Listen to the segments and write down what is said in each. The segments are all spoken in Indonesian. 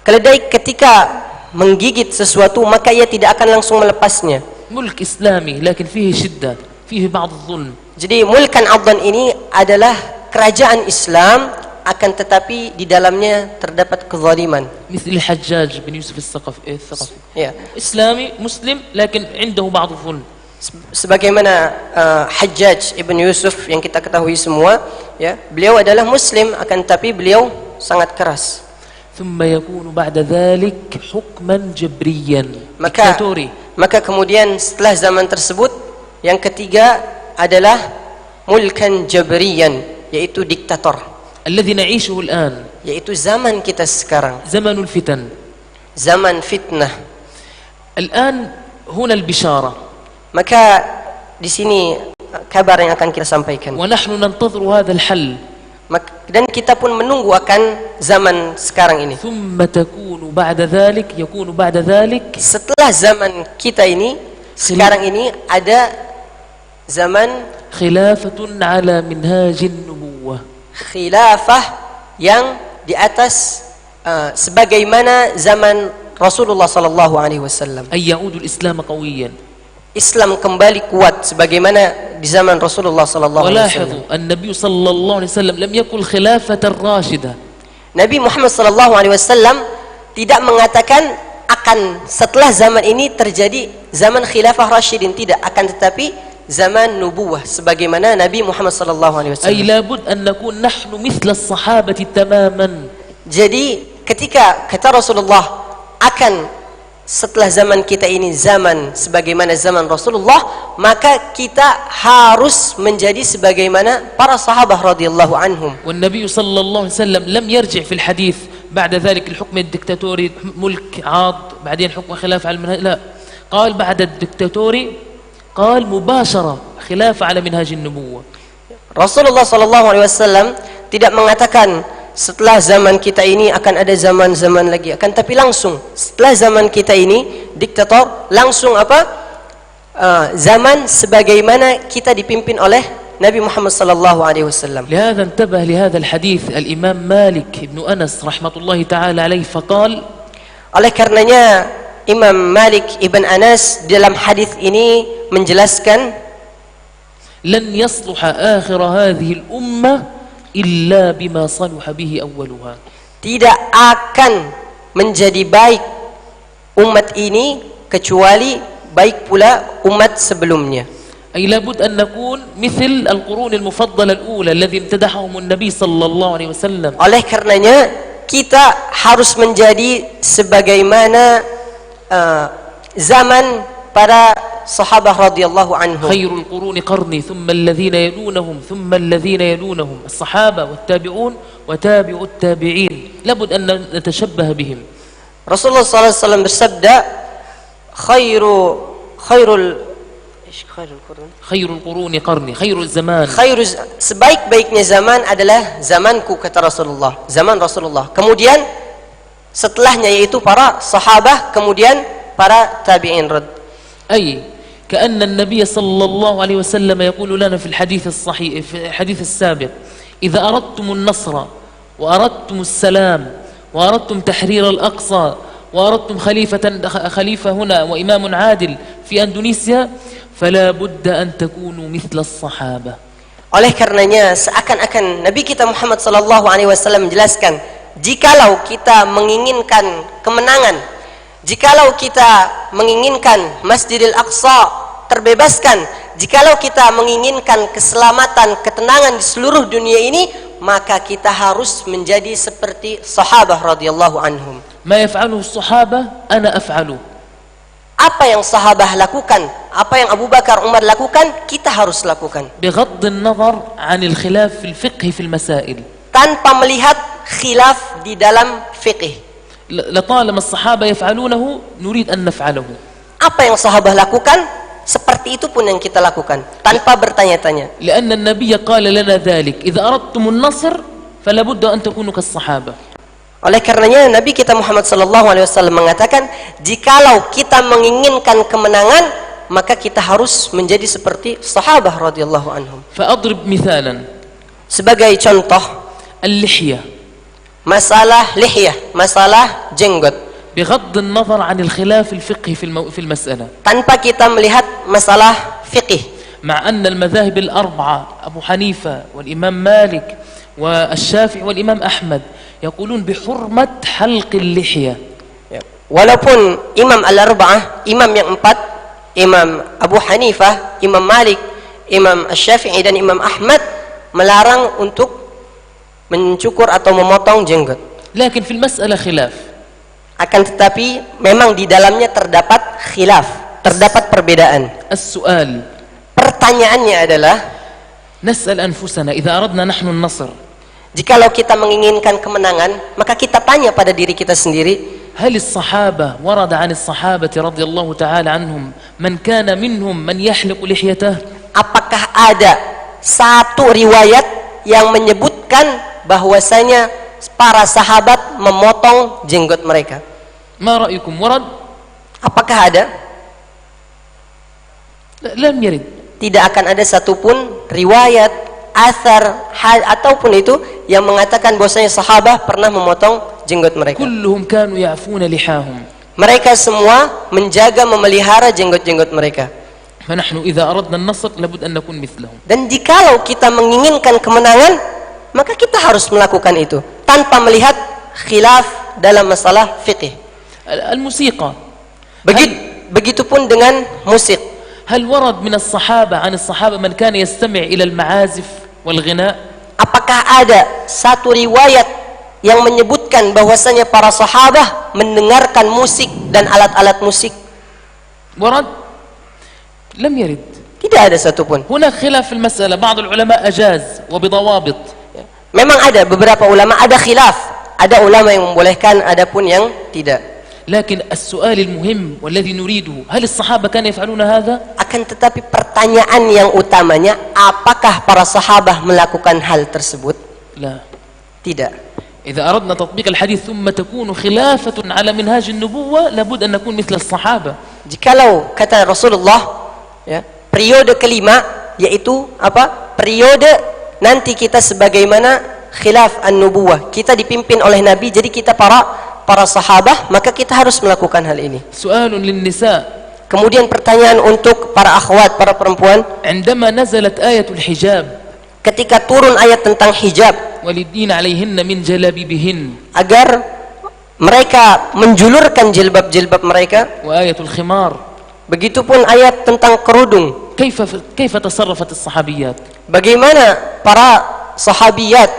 Keledai ketika menggigit sesuatu maka ia tidak akan langsung melepasnya. ملك إسلامي لكن فيه شدة، فيه بعض الظلم. Jadi mulkan adhan ini adalah kerajaan Islam, akan tetapi di dalamnya terdapat kezaliman. مثل الحجاج بن يوسف الثقفي. Ya. إسلامي مسلم لكن عنده بعض الظلم. Sebagaimana Hajjaj ibn Yusuf yang kita ketahui semua, ya, beliau adalah Muslim, akan tetapi beliau sangat keras. ثم يكون بعد ذلك حكما جبريا ديكتاتوري. Maka kemudian setelah zaman tersebut yang ketiga adalah mulkan jabriyan, yaitu diktator. الذي نعيشه الآن Yaitu zaman kita sekarang, زمن الفتن. zaman fitnah. الآن هنا البشارة. Maka di sini kabar yang akan kita sampaikan. ونحن ننتظر هذا الحل. Dan kita pun menunggu akan zaman sekarang ini. ثم يكون بعد ذلك Setelah zaman kita ini, sekarang ini ada zaman خلافة على منهاج النبوة. khilafah yang di atas sebagaimana zaman Rasulullah sallallahu alaihi wasallam. أن يعود الإسلام قويا. Islam kembali kuat sebagaimana di zaman Rasulullah sallallahu alaihi wasallam. ولاحظوا النبي صلى الله عليه وسلم لم يقل خلافة راشدة. Nabi Muhammad sallallahu alaihi wasallam tidak mengatakan akan setelah zaman ini terjadi zaman khilafah rasyidin, tidak, akan tetapi zaman nubuwah sebagaimana Nabi Muhammad sallallahu alaihi wasallam. أي لابد أن نكون نحن مثل الصحابة تماما. Jadi ketika kata Rasulullah akan setelah zaman kita ini zaman sebagaimana zaman Rasulullah, maka kita harus menjadi sebagaimana para sahabat radhiyallahu anhum. والنبي صلى الله عليه وسلم لم يرجع في الحديث بعد ذلك الحكم الدكتاتوري ملك عاض بعدين حكم خلافة على المنهج، لا، قال بعد الدكتاتوري قال مباشرة خلافة على منهاج النبوة. Rasulullah sallallahu alaihi wasallam tidak mengatakan setelah zaman kita ini akan ada zaman-zaman lagi, akan tapi langsung setelah zaman kita ini diktator, langsung apa? Zaman sebagaimana kita dipimpin oleh Nabi Muhammad sallallahu alaihi wasallam. لهذا انتبه لهذا الحديث الإمام مالك بن أنس رحمة الله تعالى عليه فقال. Oleh karenanya Imam Malik ibn Anas dalam hadis ini menjelaskan, لن يصلح آخر هذه الأمة إلا بما صلح به أولها. Tidak akan menjadi baik umat ini kecuali baik pula umat sebelumnya. أي لابد أن نكون مثل القرون المفضلة الأولى الذي امتدحهم النبي صلى الله عليه وسلم. Oleh karenanya kita harus menjadi sebagaimana zaman para sahabat radhiyallahu anhum. خير القرون قرني ثم الذين يلونهم ثم الذين يلونهم الصحابة والتابعون وتابع التابعين لابد أن نتشبه بهم. Rasulullah SAW bersabda, خير القرون قرني خير الزمان. sebaik-baiknya zaman adalah zamanku, kata Rasulullah, zaman Rasulullah. Kemudian setelahnya yaitu para sahabat, kemudian para tabi'in. أي كأن النبي صلى الله عليه وسلم يقول لنا في الحديث الصحيح في الحديث السابق: إذا أردتم النصر وأردتم السلام وأردتم تحرير الأقصى وأردتم خليفة هنا وإمام عادل في أندونيسيا فلا بد أن تكونوا مثل الصحابة. Oleh karenanya seakan-akan Nabi kita Muhammad sallallahu alaihi wasallam menjelaskan, jikalau kita menginginkan kemenangan, jikalau kita menginginkan Masjidil Aqsa terbebaskan, jikalau kita menginginkan keselamatan, ketenangan di seluruh dunia ini, maka kita harus menjadi seperti sahabat radhiyallahu anhum. ما يفعله الصحابة أنا أفعله. Apa yang sahabat lakukan, apa yang Abu Bakar, Umar lakukan, kita harus lakukan. بغض النظر عن الخلاف في الفقه في المسائل. Tanpa melihat khilaf di dalam fikih. لطالما الصحابة يفعلونه نريد أن نفعله. Apa yang sahabat lakukan, seperti itu pun yang kita lakukan, tanpa bertanya-tanya. لأن النبي قال لنا ذلك إذا أردتم النصر فلا بد أن تكونوا كالصحابة. Oleh karenanya Nabi kita Muhammad sallallahu alaihi wasallam mengatakan, jikalau kita menginginkan kemenangan, maka kita harus menjadi seperti sahabat radhiyallahu anhum. فأضرب مثالا. Sebagai contoh, اللحية. masalah lihyah, masalah jenggot, بغض النظر عن الخلاف الفقهي في المسألة، tanpa kita melihat masalah fiqih. مع أن المذاهب الأربعة أبو حنيفة والإمام مالك والشافعي والإمام أحمد يقولون بحرمة حلق اللحية. Walaupun Imam Al-Arba'ah, imam yang empat, Imam Abu Hanifah, Imam Malik, Imam Asy-Syafi'i dan Imam Ahmad melarang untuk mencukur atau memotong jenggot. لكن في المسألة خلاف. Akan tetapi memang di dalamnya terdapat khilaf, terdapat perbedaan. السؤال Pertanyaannya adalah, نسأل أنفسنا إذا أردنا نحن النصر jikalau kita menginginkan kemenangan, maka kita tanya pada diri kita sendiri, هل الصحابة ورد عن الصحابة رضي الله تعالى عنهم من كان منهم من يحلق لحيته؟ apakah ada satu riwayat yang menyebutkan bahwasanya para sahabat memotong jenggot mereka? ما رأيكم ورد؟ Apakah ada? لم يرد. Tidak akan ada satupun riwayat, athar, hal ataupun itu yang mengatakan bahwasanya sahabat pernah memotong jenggot mereka. كلهم كانوا يعفون لحاهم. Mereka semua menjaga, memelihara jenggot-jenggot mereka. فنحن إذا أردنا النصر لابد أن نكون مثلهم. Dan jikalau kita menginginkan kemenangan, maka kita harus melakukan itu tanpa melihat khilaf dalam masalah fiqih. الموسيقى Begitupun dengan musik. هل ورد من الصحابة عن الصحابة من كان يستمع إلى المعازف والغناء؟ Apakah ada satu riwayat yang menyebutkan bahwasanya para sahabat mendengarkan musik dan alat-alat musik? ورد؟ لم يرد. Tidak ada satupun. هناك خلاف في المسألة، بعض العلماء أجاز وبضوابط. Memang ada beberapa ulama, ada khilaf, ada ulama yang membolehkan, ada pun yang tidak. لكن السؤال المهم والذي نريده هل الصحابة كانوا يفعلون هذا؟ Akan tetapi pertanyaan yang utamanya, apakah para sahabat melakukan hal tersebut? لا. Tidak. إذا أردنا تطبيق الحديث ثم تكون خلافة على منهاج النبوة لابد أن نكون مثل الصحابة. Jikalau kata Rasulullah, ya, periode kelima yaitu apa? Periode nanti kita sebagaimana khilaf an-nubuwah. Kita dipimpin oleh Nabi, jadi kita para sahabat, maka kita harus melakukan hal ini. سؤال للنساء. Kemudian pertanyaan untuk para akhwat, para perempuan, عندما نزلت آية الحجاب ketika turun ayat tentang hijab, وللدين عليهن من جلابيبهن agar mereka menjulurkan jilbab-jilbab mereka, وآية الخمار، begitupun ayat tentang kerudung. كيف تصرفت الصحابيات؟ Bagaimana para sahabiyat,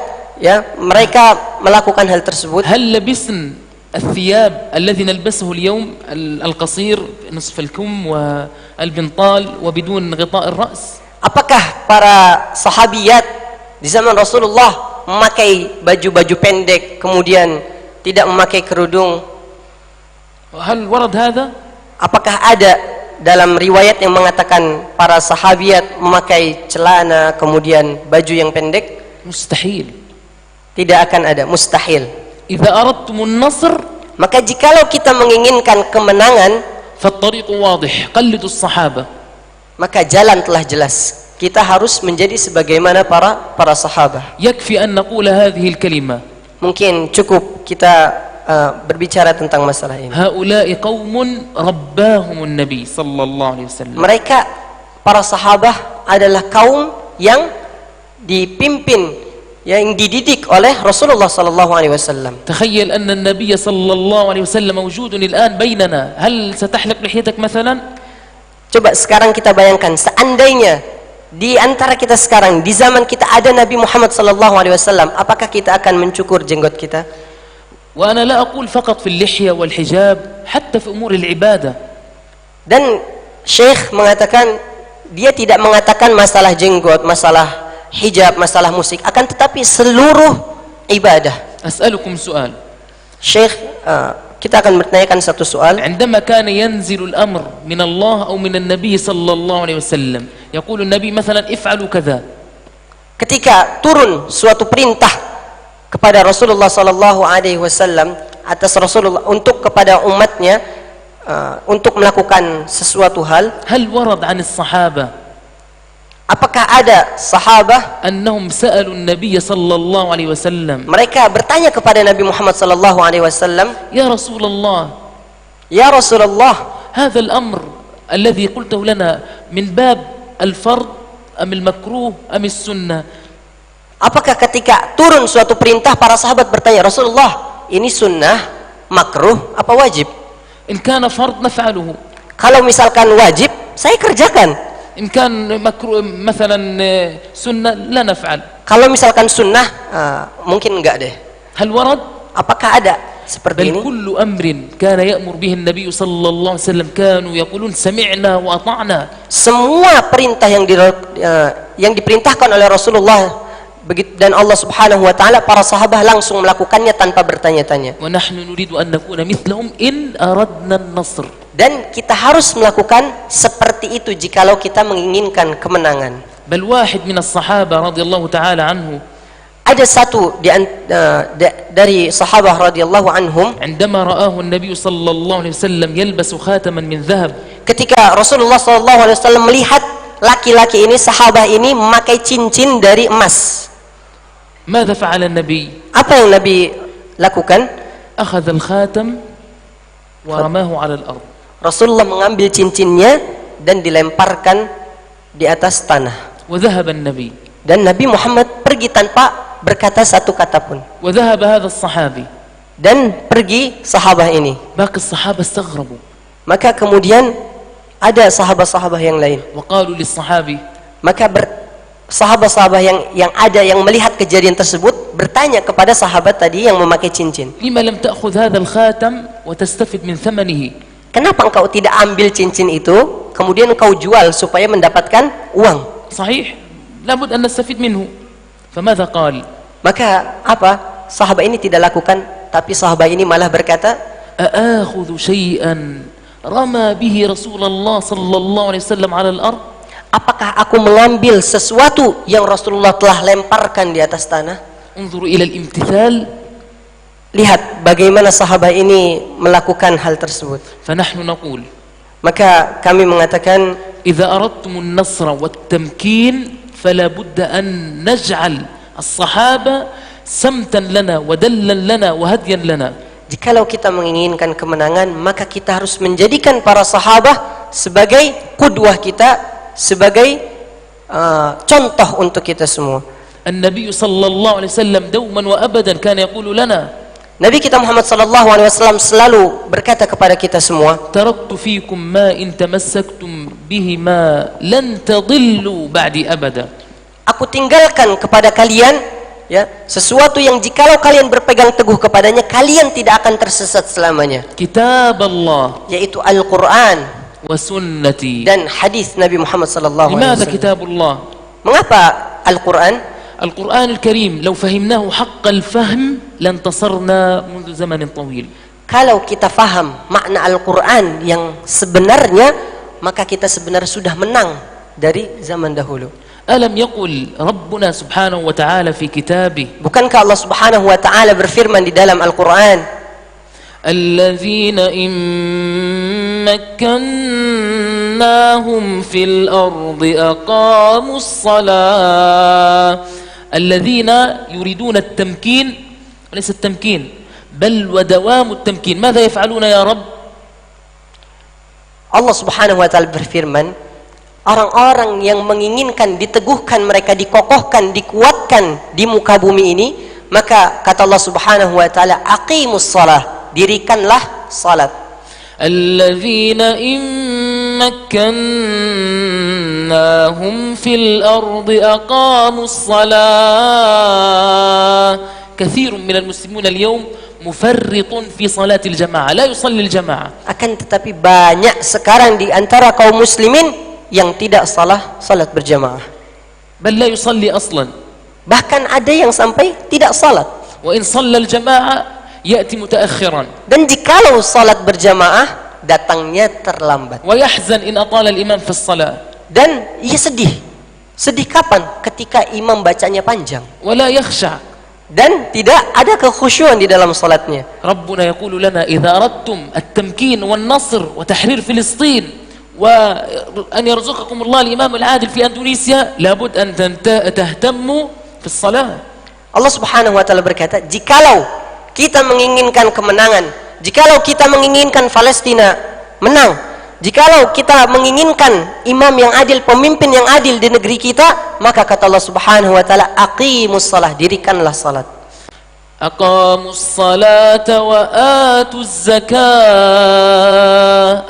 ya, mereka melakukan hal tersebut? هل لبسن الثياب الذي نلبسه اليوم القصير نصف الكم والبنطال وبدون غطاء الرأس؟ Apakah para sahabiyat di zaman Rasulullah memakai baju-baju pendek kemudian tidak memakai kerudung? هل ورد هذا؟ Apakah ada dalam riwayat yang mengatakan para sahabiyat memakai celana kemudian baju yang pendek? مستحيل. Tidak akan ada, mustahil. إذا أردتم النصر Maka jikalau kita menginginkan kemenangan, فالطريق واضح، قلدوا الصحابة. maka jalan telah jelas. Kita harus menjadi sebagaimana para sahabat. يكفي أن نقول هذه الكلمة: Mungkin cukup kita berbicara tentang masalah ini. هؤلاء قوم رباهم النبي صلى الله عليه وسلم. Mereka, para sahabat adalah kaum yang dipimpin, yang dididik oleh Rasulullah sallallahu alaihi wasallam. تخيل أن النبي صلى الله عليه وسلم موجود الآن بيننا، هل ستحلق لحيتك مثلا؟ Coba sekarang kita bayangkan, seandainya di antara kita sekarang, di zaman kita ada Nabi Muhammad sallallahu alaihi wasallam, apakah kita akan mencukur jenggot kita? وأنا لا أقول فقط في اللحية والحجاب، حتى في أمور العبادة. Dan Syekh mengatakan, dia tidak mengatakan masalah jenggot, masalah hijab, masalah musik, akan tetapi seluruh ibadah. أسألكم سؤال. Syekh, kita akan bertanyakan satu soal. عندما كان ينزل الأمر من الله أو من النبي صلى الله عليه وسلم، يقول النبي مثلا افعلوا كذا. Ketika turun suatu perintah kepada Rasulullah sallallahu alaihi wasallam atas Rasulullah untuk kepada umatnya untuk melakukan sesuatu hal, هل ورد عن الصحابة Apakah ada sahabat أنهم سألوا النبي صلى الله عليه وسلم mereka bertanya kepada Nabi Muhammad sallallahu alaihi wasallam, يا رسول الله "Ya Rasulullah, هذا الأمر الذي قلته لنا من باب الفرض أم المكروه أم السنة apakah ketika turun suatu perintah para sahabat bertanya, Rasulullah, ini sunnah, makruh, apa wajib?" إن كان فرض نفعله Kalau misalkan wajib, saya kerjakan. إن كان مكروه مثلا سنة لا نفعل Kalau misalkan sunnah, mungkin enggak deh. هل ورد؟ Apakah ada seperti بل ini? كل أمر كان يأمر به النبي صلى الله عليه وسلم كانوا يقولون سمعنا وأطعنا. Semua perintah yang diperintahkan oleh Rasulullah dan Allah Subhanahu wa taala, para sahabat langsung melakukannya tanpa bertanya-tanya. ونحن نريد أن نكون مثلهم إن أردنا النصر. Dan kita harus melakukan seperti itu jikalau kita menginginkan kemenangan. بل واحد من الصحابة رضي الله تعالى عنه Ada satu dari sahabat radhiyallahu anhum, عندما رآه النبي صلى الله عليه وسلم يلبس خاتما من ذهب ketika Rasulullah sallallahu alaihi wasallam melihat laki-laki ini, sahabat ini memakai cincin dari emas. ماذا فعل النبي؟ Apa yang Nabi lakukan? أخذ الخاتم ورماه على الأرض. Rasulullah mengambil cincinnya dan dilemparkan di atas tanah. وذهب النبي. Dan Nabi Muhammad pergi tanpa berkata satu kata pun. وذهب هذا الصحابي. Dan pergi sahabat ini. باقي الصحابة استغربوا. Maka kemudian ada sahabat-sahabat yang lain. وقالوا للصحابي. Maka sahabat-sahabat yang ada yang melihat kejadian tersebut bertanya kepada sahabat tadi yang memakai cincin. لما لم تأخذ هذا الخاتم وتستفد من ثمنه؟ Kenapa engkau tidak ambil cincin itu kemudian engkau jual supaya mendapatkan uang? صحيح لابد أن نستفيد منه. فماذا قال؟ Maka apa? Sahabat ini tidak lakukan, tapi sahabat ini malah berkata, أآخذ شيئا رمى به رسول الله صلى الله عليه وسلم على الأرض؟ apakah aku mengambil sesuatu yang Rasulullah telah lemparkan di atas tanah? انظروا إلى الامتثال. Lihat bagaimana sahabat ini melakukan hal tersebut. فنحن نقول Maka kami mengatakan, إذا أردتم النصر والتمكين فلا بد أن نجعل الصحابة سمتا لنا ودلا لنا وهديا لنا. jikalau kita menginginkan kemenangan, maka kita harus menjadikan para sahabat sebagai kudwah kita, sebagai contoh untuk kita semua. النبي صلى الله عليه وسلم دوما وأبدا كان يقول لنا Nabi kita Muhammad sallallahu alaihi wasallam selalu berkata kepada kita semua, تركت فيكم ما إن تمسكتم بهما لن تضلوا بعدي أبدا. Aku tinggalkan kepada kalian ya sesuatu yang jikalau kalian berpegang teguh kepadanya, kalian tidak akan tersesat selamanya, كتاب الله yaitu Al-Qur'an وسنتي. dan hadis Nabi Muhammad sallallahu alaihi لماذا wasallam. كتاب الله؟ Mengapa Al-Qur'an? القرآن الكريم لو فهمناه حق الفهم لانتصرنا منذ زمن طويل. Kalau kita faham makna Al-Qur'an yang sebenarnya, maka kita sebenarnya sudah menang dari zaman dahulu. ألم يقل ربنا سبحانه وتعالى في كتابه Bukankah Allah Subhanahu wa taala berfirman di dalam Al-Qur'an, الذين إن مكناهم في الأرض أقاموا الصلاة. الذين يريدون التمكين وليس التمكين بل ودوام التمكين. ماذا يفعلون يا رب؟ Allah Subhanahu wa taala berfirman, orang-orang yang menginginkan diteguhkan mereka, dikokohkan, dikuatkan di muka bumi ini, maka kata Allah Subhanahu wa taala, aqimus shalah, dirikanlah salat. الذين إن مكناهم في الأرض أقاموا الصلاة. كثير من المسلمون اليوم مفرط في صلاة الجماعة، لا يصلي الجماعة. Akan tetapi banyak sekarang di antara kaum muslimin yang tidak salat berjamaah. بل لا يصلي أصلا. Bahkan ada yang sampai tidak salat. وإن صلى الجماعة يأتي متأخرا. Dan jikalau salat berjamaah, datangnya terlambat. ويحزن إن أطال الإمام في الصلاة. Dan ia sedih. Sedih kapan? Ketika imam bacanya panjang. ولا يخشع. Dan tidak ada kekhusyuan di dalam salatnya. ربنا يقول لنا إذا أردتم التمكين والنصر وتحرير فلسطين وأن يرزقكم الله الإمام العادل في أندونيسيا لابد أن تهتموا في الصلاة. Allah Subhanahu wa taala berkata, jikalau kita menginginkan kemenangan, jikalau kita menginginkan Palestina menang, jikalau kita menginginkan imam yang adil, pemimpin yang adil di negeri kita, maka kata Allah Subhanahu wa taala, aqimus shalah, dirikanlah salat. أقاموا الصلاة وآتوا الزكاة.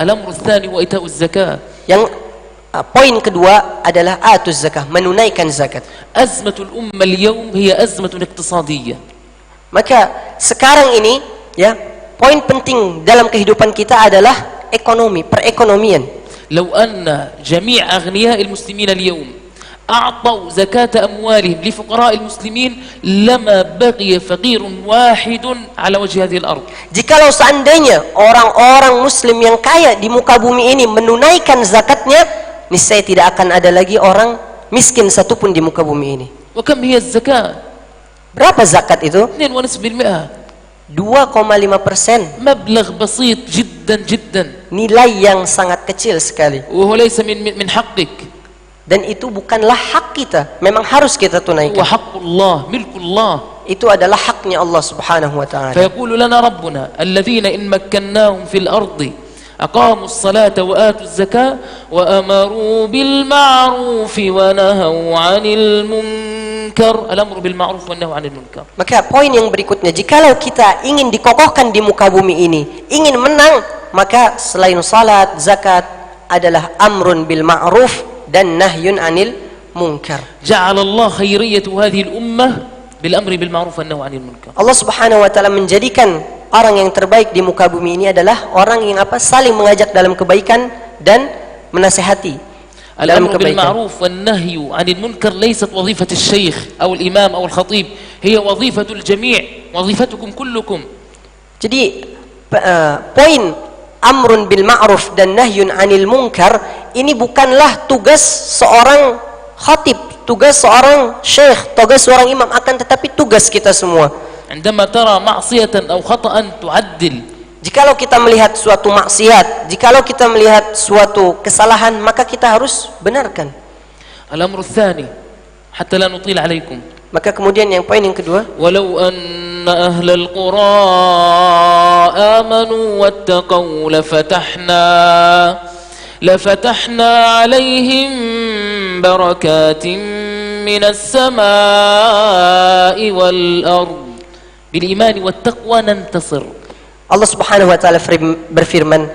الأمر الثاني هو إيتاء الزكاة. Yang poin kedua adalah atuz zakah, menunaikan zakat. أزمة الأمة اليوم هي أزمة اقتصادية. Maka sekarang ini ya, poin penting dalam kehidupan kita adalah ekonomi, perekonomian. لو أن جميع أغنياء المسلمين اليوم أعطوا زكاة أموالهم لفقراء المسلمين لما بقي فقير واحد على وجه هذه الأرض. Jikalau seandainya orang-orang muslim yang kaya di muka bumi ini menunaikan zakatnya, niscaya tidak akan ada lagi orang miskin satupun di muka bumi ini. وكم هي الزكاة؟ Berapa zakat itu? 2.5%. 2,5%. مبلغ بسيط جدا جدا. Nilai yang sangat kecil sekali. وهو ليس من حقك. Dan itu bukanlah hak kita, memang harus kita tunaikan. وحق الله ملك الله. Itu adalah haknya Allah Subhanahu wa taala. فيقول لنا ربنا الذين إن مكناهم في الأرض أقاموا الصلاة وآتوا الزكاة وأمروا بالمعروف ونهوا عن المنكر. الأمر بالمعروف والنهي عن المنكر. Maka poin yang berikutnya, jikalau kita ingin dikokohkan di muka bumi ini, ingin menang, maka selain salat, zakat adalah amrun bil ma'ruf dan nahyun anil munkar. جعل الله خيرية هذه الأمة بالأمر بالمعروف والنهي عن المنكر. Allah Subhanahu wa taala menjadikan orang yang terbaik di muka bumi ini adalah orang yang saling mengajak dalam kebaikan dan menasihati dalam الأمر kebaikan. بالمعروف والنهي عن المنكر ليست وظيفة الشيخ أو الإمام أو الخطيب، هي وظيفة الجميع، وظيفتكم كلكم. Jadi poin amrun bil ma'ruf dan nahyun anil munkar ini bukanlah tugas seorang khatib, tugas seorang syekh, tugas seorang imam, akan tetapi tugas kita semua. عندما ترى معصية أو خطأ تعدل. Jikalau kita melihat suatu maksiat, jikalau kita melihat suatu kesalahan, maka kita harus benarkan. الأمر الثاني حتى لا نطيل عليكم. Maka kemudian yang poin yang kedua, ولو أن أهل القرى آمنوا واتقوا لفتحنا عليهم بركات من السماء والأرض بالإيمان والتقوى ننتصر. Allah Subhanahu wa taala berfirman,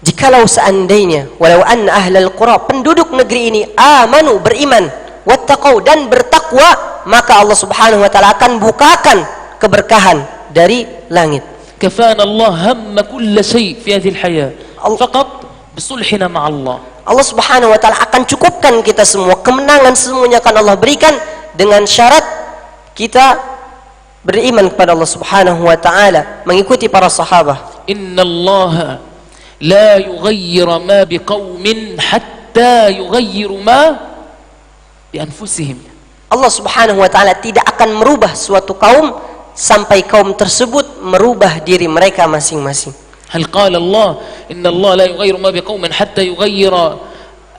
jikalau seandainya walau anna ahlal qura, penduduk negeri ini, amanu, beriman, wattaqau, dan bertakwa, maka Allah Subhanahu wa taala akan bukakan keberkahan dari langit. كفانا الله هم كل شيء في هذه الحياة فقط بصلحنا مع الله. Allah Subhanahu wa taala akan cukupkan kita semua, kemenangan semuanya akan Allah berikan dengan syarat kita beriman kepada Allah Subhanahu wa taala, mengikuti para sahabat. Innallaha la yughayyir ma biqaumin hatta yughayyiru ma bi anfusihim. Allah Subhanahu wa taala tidak akan merubah suatu kaum sampai kaum tersebut merubah diri mereka masing-masing. Hal qala Allah innallaha la yughayyiru ma biqaumin hatta yughayyira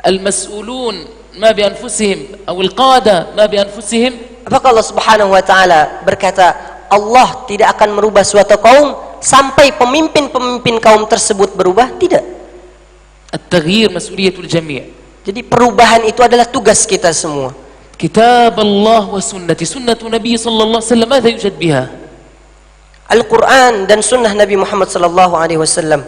al-mas'ulun ma bi anfusihim aw al-qada ma bi anfusihim. Apakah Allah Subhanahu wa taala berkata Allah tidak akan merubah suatu kaum sampai pemimpin-pemimpin kaum tersebut berubah? Tidak. At-taghyir mas'uliyatul jami'. Jadi perubahan itu adalah tugas kita semua. Kitab Allah wa sunnati, sunnatu Nabi sallallahu alaihi wasallam, madza yujad biha? Al-Quran dan sunnah Nabi Muhammad sallallahu alaihi wasallam.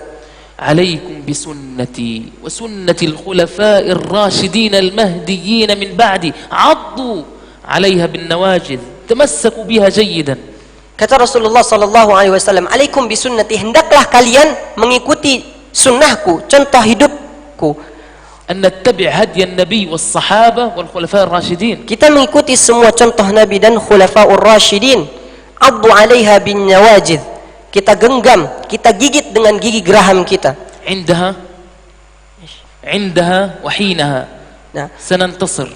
عليكم بسنتي وسنة الخلفاء الراشدين المهديين من بعدي عضوا عليها بالنواجذ تمسكوا بها جيدا. Kata Rasulullah sallallahu alaihi wasallam, alaikum bisunnati, hendaklah kalian mengikuti sunnahku, contoh hidupku. An nattabi' hadiy an-nabi was-sahabah wal-khulafa' ar-rasyidin. Kita mengikuti semua contoh Nabi dan khulafa'ur rasyidin. Addu 'alaiha bin nawajidh. Kita genggam, kita gigit dengan gigi geraham kita. Indaha wa hinaha sanantasir.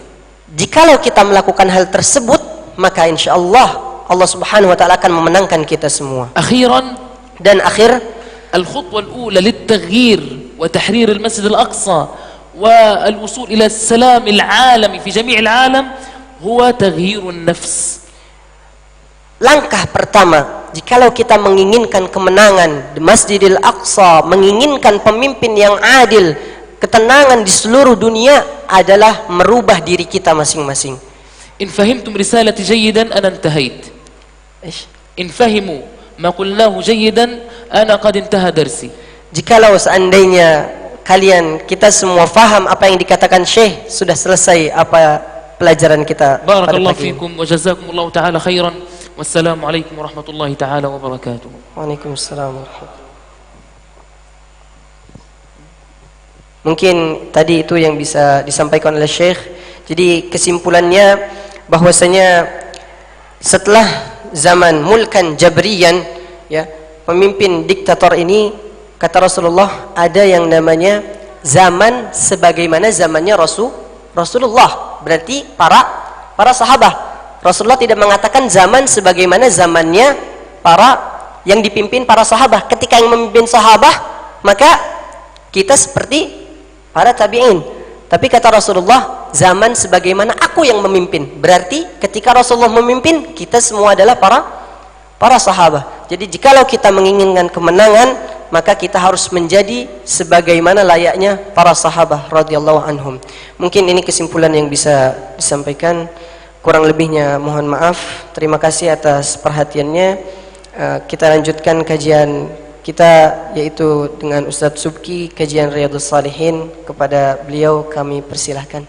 Jikalau kita melakukan hal tersebut, maka insyaallah Allah Subhanahu wa taala akan memenangkan kita semua. Akhiran, dan akhir, al-khutwah al-ula lit-taghyir وتحرير المسجد الأقصى والوصول إلى السلام العالمي في جميع العالم هو تغيير النفس. Langkah pertama, jikalau kita menginginkan kemenangan di Masjidil Aqsa, menginginkan pemimpin yang adil, ketenangan di seluruh dunia, adalah merubah diri kita masing-masing. إن فهمتم رسالتي جيدا أنا انتهيت. إن فهموا ما قلناه جيدا أنا قد انتهى درسي. Jikalau seandainya kita semua faham apa yang dikatakan Syekh, sudah selesai apa pelajaran kita pada بارك الله pagi ini. فيكم وجزاكم الله تعالى خيرا والسلام عليكم ورحمة الله تعالى وبركاته. Waalaikumsalam warahmatullahi. Mungkin tadi itu yang bisa disampaikan oleh Syekh. Jadi kesimpulannya bahwasanya setelah zaman mulkan jabriyan, ya, pemimpin diktator ini, kata Rasulullah, ada yang namanya zaman sebagaimana zamannya Rasulullah. Berarti para sahabat. Rasulullah tidak mengatakan zaman sebagaimana zamannya yang dipimpin para sahabat. Ketika yang memimpin sahabat, maka kita seperti para tabi'in. Tapi kata Rasulullah, zaman sebagaimana aku yang memimpin. Berarti ketika Rasulullah memimpin, kita semua adalah para sahabat. Jadi jikalau kita menginginkan kemenangan, maka kita harus menjadi sebagaimana layaknya para sahabat radhiyallahu anhum. Mungkin ini kesimpulan yang bisa disampaikan. Kurang lebihnya mohon maaf. Terima kasih atas perhatiannya. Kita lanjutkan kajian kita, yaitu dengan Ustadz Subki, kajian Riyadhus Shalihin. Kepada beliau kami persilahkan.